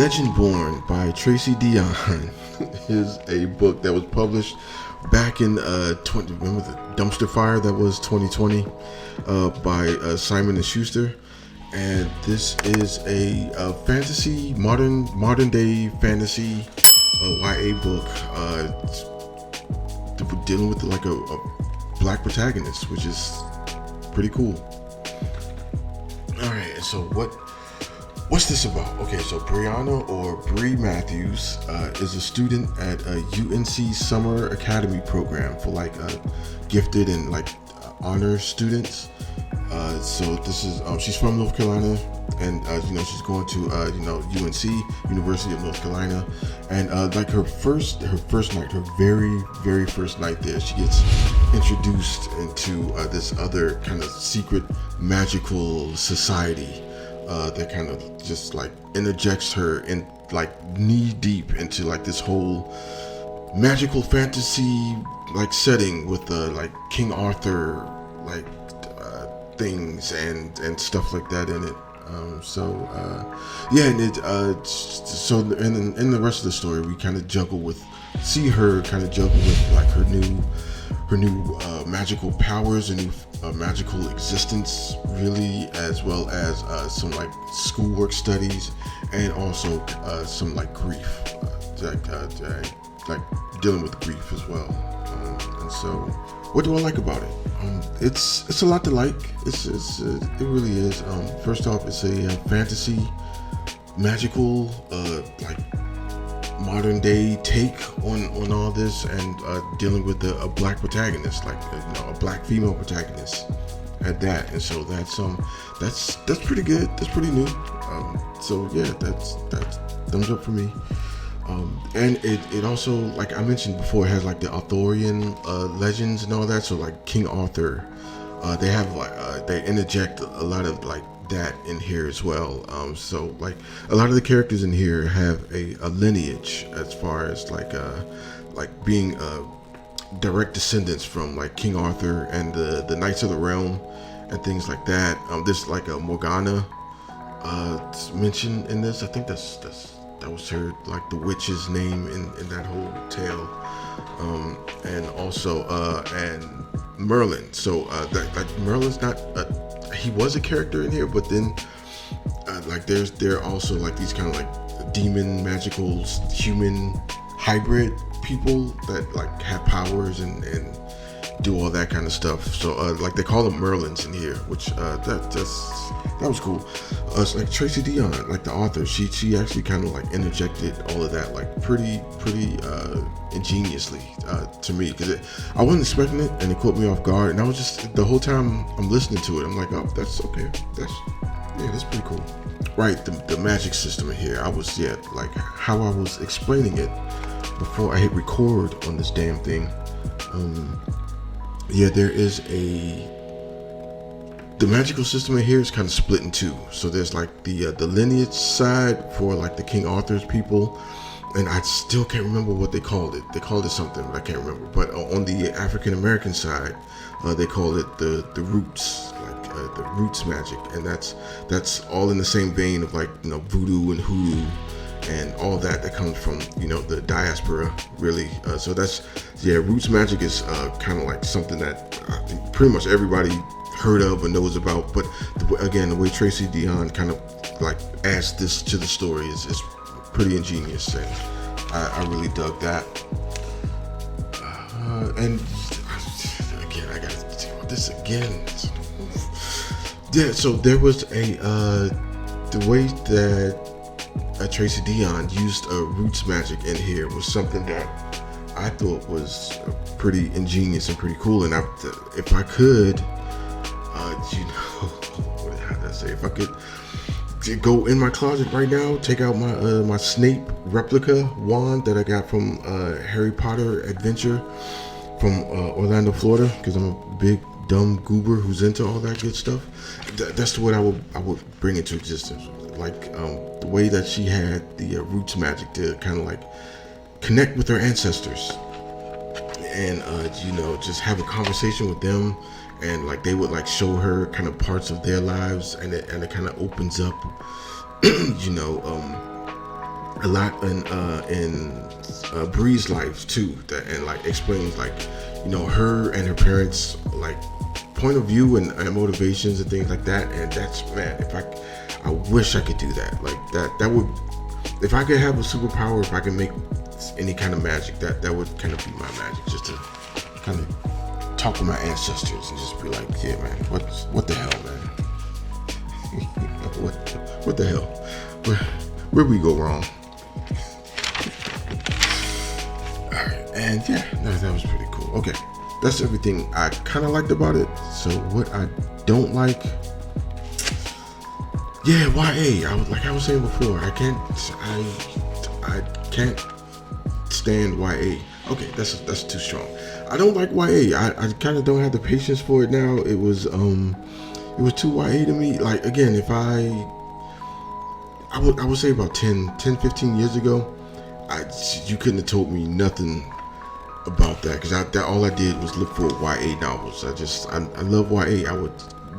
Legendborn by Tracy Deonn is a book that was published back in remember the dumpster fire that was 2020 by Simon and Schuster. And this is a fantasy, modern day fantasy YA book dealing with like a black protagonist, which is pretty cool. All right, so what's this about? Okay, so Brianna, or Bree Matthews, is a student at a UNC Summer Academy program for like gifted and like honor students. So this is she's from North Carolina, and she's going to UNC, University of North Carolina, and like her very first night there, she gets introduced into this other kind of secret magical society that kind of just like interjects her in like knee deep into like this whole magical fantasy like setting with like King Arthur like things and stuff like that in it. So in the rest of the story, we kind of see her juggle with like her new magical powers and new magical existence, really, as well as some like schoolwork studies, and also some like grief, like dealing with grief as well. And so, what do I like about it? It's a lot to like. It really is. First off, it's a fantasy, magical, like modern day take on all this, and dealing with a black protagonist, like a black female protagonist at that. And so that's pretty good. That's pretty new. So yeah, that's thumbs up for me. And it also, like I mentioned before, it has like the Arthurian legends and all that. So like King Arthur, they have like they interject a lot of like that in here as well. So like a lot of the characters in here have a lineage as far as like being direct descendants from like King Arthur and the Knights of the Realm and things like that. There's like a Morgana mentioned in this. I think that was her, like the witch's name in that whole tale. And also and Merlin. So like Merlin's not he was a character in here, but then like there are also like these kind of like demon magical human hybrid people that like have powers and do all that kind of stuff. So like they call them Merlins in here, which that was cool. It's like Tracy Deonn, like the author, she actually kind of like interjected all of that like pretty ingeniously to me, because I wasn't expecting it, and it caught me off guard, and I was just, the whole time I'm listening to it, I'm like, oh, that's okay, that's pretty cool. Right, the magic system in here, like how I was explaining it before I hit record on this damn thing. There is the magical system in here is kind of split in two. So there's like the lineage side for like the King Arthur's people, and I still can't remember what they called it. They called it something, but I can't remember. But on the African American side, they call it the roots, like the roots magic, and that's all in the same vein of like voodoo and hoodoo and all that comes from the diaspora, really. So roots magic is kind of like something that I think pretty much everybody heard of or knows about, but the way Tracy Deonn kind of like adds this to the story is pretty ingenious, and I really dug that. And again, I gotta talk about this again. Yeah, so there was the way that Tracy Deonn used roots magic in here was something that I thought was pretty ingenious and pretty cool. And if I could, how did I say? If I could go in my closet right now, take out my Snape replica wand that I got from Harry Potter Adventure from Orlando, Florida, because I'm a big dumb goober who's into all that good stuff. That's what I would bring into existence. Like the way that she had the roots magic to kind of like connect with her ancestors, and just have a conversation with them, and like they would like show her kind of parts of their lives, and it kind of opens up a lot in Bree's life too, and like explains like, you know, her and her parents like point of view and motivations and things like that. And that's, man, if I wish I could do that. Like that would, if I could have a superpower, if I could make any kind of magic, that would kind of be my magic, just to kind of talk with my ancestors and just be like, yeah, man, what the hell, man? what the hell? Where we go wrong? Alright, and yeah, that was pretty cool. Okay, that's everything I kind of liked about it. So what I don't like, yeah, YA. Like I was saying before, I can't stand YA. Okay, that's too strong. I don't like YA. I kind of don't have the patience for it now. It was too YA to me. Like, again, if I would say about 10-15 years ago, you couldn't have told me nothing about that, because all I did was look for YA novels. I love YA. I would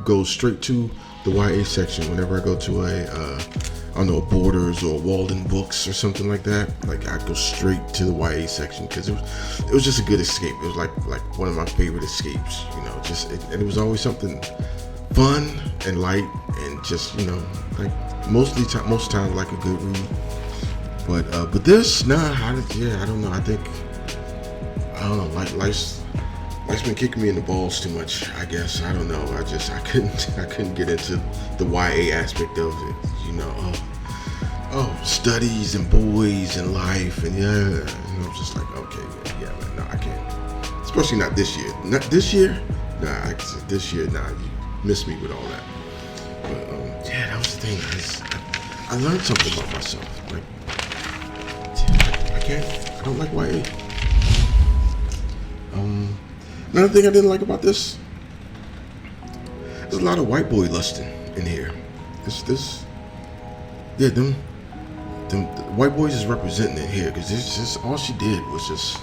go straight to the YA section whenever I go to I don't know, Borders or Walden Books or something like that. Like, I'd go straight to the YA section because it was just a good escape. It was like one of my favorite escapes, you know. And it was always something fun and light, and just, you know, like most times like a good read. But this, I don't know. I don't know. Like life's been kicking me in the balls too much, I guess. I don't know. I couldn't get into the YA aspect of it, you know. Studies and boys and life, and I'm just like, okay, yeah, man, no, I can't. Especially not this year. Not this year. Nah, this year, nah, you missed me with all that. But that was the thing. I learned something about myself. Like, I don't like YA. Another thing I didn't like about this, there's a lot of white boy lusting in here. Them white boys is representing it here, because it's just, all she did was just,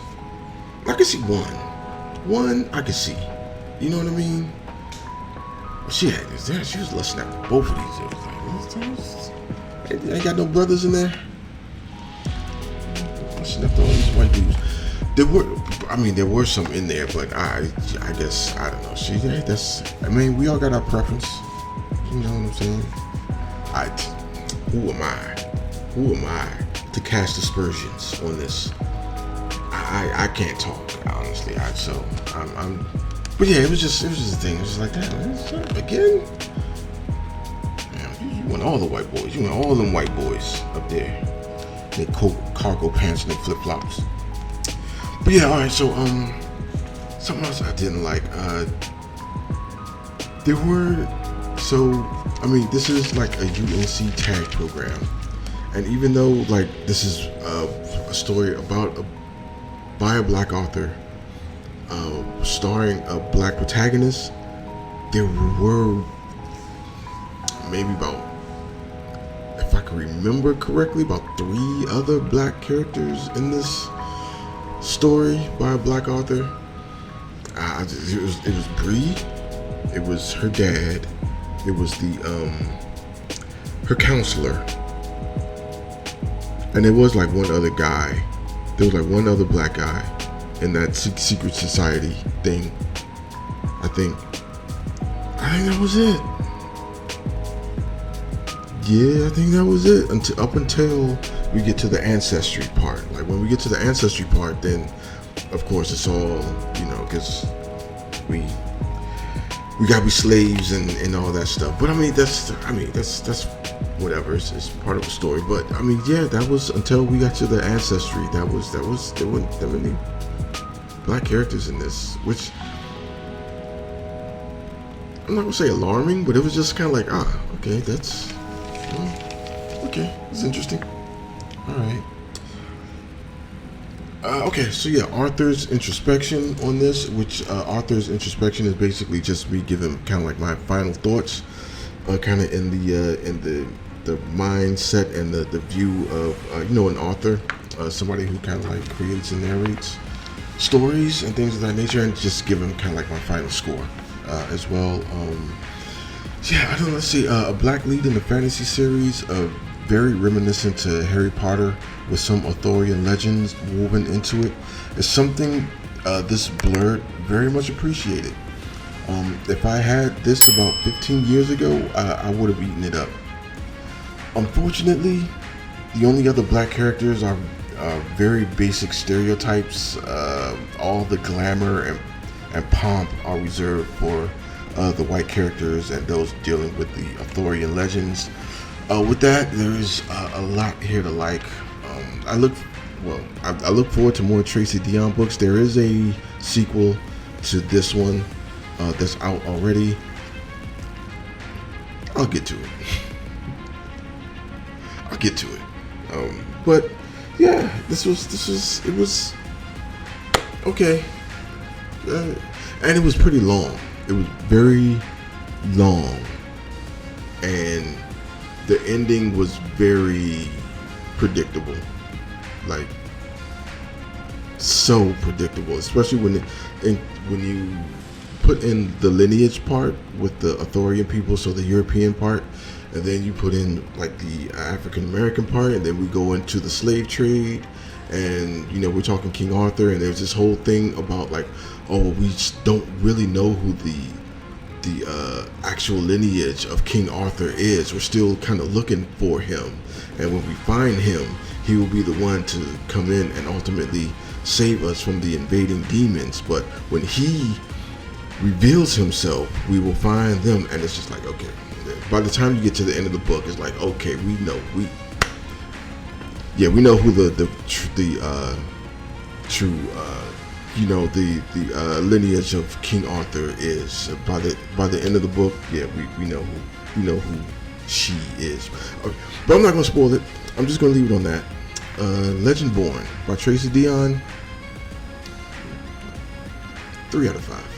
I could see one I could see, you know what I mean? She was lusting after both of these. It was like, ain't got no brothers in there. Lusting after all these white dudes. There were some in there, but I guess, I don't know. We all got our preference. You know what I'm saying? Who am I to cast aspersions on this? I can't talk, honestly. But yeah, it was just a thing. It was just like, damn, again? Man, you want all the white boys. You want all them white boys up there. They cargo pants and they flip flops. But yeah, all right. So something else I didn't like. This is like a UNC tag program, and even though like this is a story by a black author, starring a black protagonist, there were maybe about, if I can remember correctly, about 3 other black characters in this story by a black author. It was Bree, it was her dad, it was her counselor, and there was like one other guy. There was like one other black guy in that secret society thing. I think that was it. Yeah, I think that was it. Until we get to the ancestry part. Like, when we get to the ancestry part, then of course it's all, you know, because we gotta be slaves and all that stuff. But that's whatever. It's part of the story. But that was until we got to the ancestry. There weren't that many black characters in this, which I'm not gonna say alarming, but it was just kind of like, okay, it's interesting. All right. Okay, so yeah, Arthur's introspection on this, which Arthur's introspection is basically just me giving kind of like my final thoughts, kind of in the mindset and the view of an author, somebody who kind of like creates and narrates stories and things of that nature, and just give him kind of like my final score as well. Let's see, a black lead in the fantasy series, very reminiscent to Harry Potter. with some Arthurian legends woven into it is something this blurred very much appreciated. If I had this about 15 years ago, I would have eaten it up. Unfortunately, the only other black characters are very basic stereotypes. All the glamour and pomp are reserved for the white characters and those dealing with the Arthurian legends. With that, there's a lot here to like. I look forward to more Tracy Deonn books. There is a sequel to this one that's out already. I'll get to it. But yeah, it was okay, and it was pretty long. It was very long, and the ending was very predictable, like so predictable, especially when you put in the lineage part with the Arthurian people, so the European part, and then you put in like the African American part, and then we go into the slave trade, and we're talking King Arthur, and there's this whole thing about like, oh, we just don't really know who the actual lineage of King Arthur is. We're still kind of looking for him, and when we find him, he will be the one to come in and ultimately save us from the invading demons. But when he reveals himself, we will find them, and it's just like, okay, by the time you get to the end of the book, it's like, okay, we know who the true lineage of King Arthur is. By the end of the book, yeah, we know who she is. Okay, but I'm not gonna spoil it. I'm just gonna leave it on that. Legendborn by Tracy Deonn. 3 out of 5.